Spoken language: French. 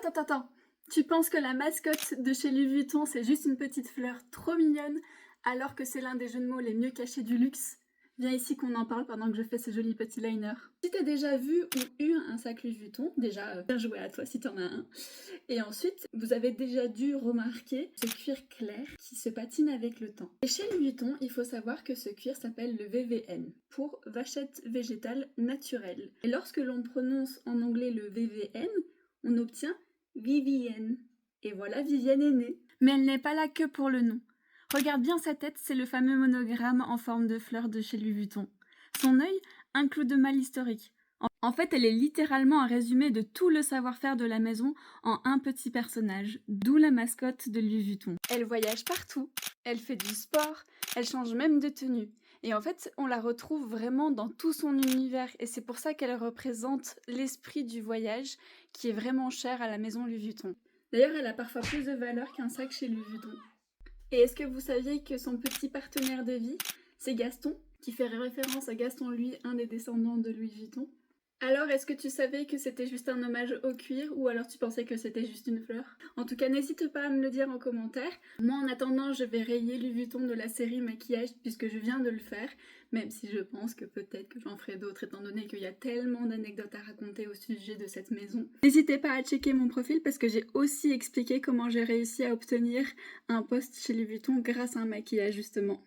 Attends. Tu penses que la mascotte de chez Louis Vuitton, c'est juste une petite fleur trop mignonne, alors que c'est l'un des jeux de mots les mieux cachés du luxe? Viens ici qu'on en parle pendant que je fais ce joli petit liner. Si t'as déjà vu ou eu un sac Louis Vuitton, déjà bien joué à toi si t'en as un. Et ensuite, vous avez déjà dû remarquer ce cuir clair qui se patine avec le temps. Et chez Louis Vuitton, il faut savoir que ce cuir s'appelle le VVN, pour vachette végétale naturelle. Et lorsque l'on prononce en anglais le VVN, on obtient Vivienne. Et voilà, Vivienne est née. Mais elle n'est pas là que pour le nom. Regarde bien sa tête, c'est le fameux monogramme en forme de fleur de chez Louis Vuitton. Son œil, un clou de mal historique. En fait, elle est littéralement un résumé de tout le savoir-faire de la maison en un petit personnage, d'où la mascotte de Louis Vuitton. Elle voyage partout, elle fait du sport, elle change même de tenue. Et en fait, on la retrouve vraiment dans tout son univers et c'est pour ça qu'elle représente l'esprit du voyage qui est vraiment cher à la maison Louis Vuitton. D'ailleurs, elle a parfois plus de valeur qu'un sac chez Louis Vuitton. Et est-ce que vous saviez que son petit partenaire de vie, c'est Gaston, qui fait référence à Gaston, lui, un des descendants de Louis Vuitton? Alors, est-ce que tu savais que c'était juste un hommage au cuir ou alors tu pensais que c'était juste une fleur? En tout cas, n'hésite pas à me le dire en commentaire. Moi, en attendant, je vais rayer Louis Vuitton de la série maquillage puisque je viens de le faire, même si je pense que peut-être que j'en ferai d'autres étant donné qu'il y a tellement d'anecdotes à raconter au sujet de cette maison. N'hésitez pas à checker mon profil parce que j'ai aussi expliqué comment j'ai réussi à obtenir un poste chez Louis Vuitton grâce à un maquillage justement.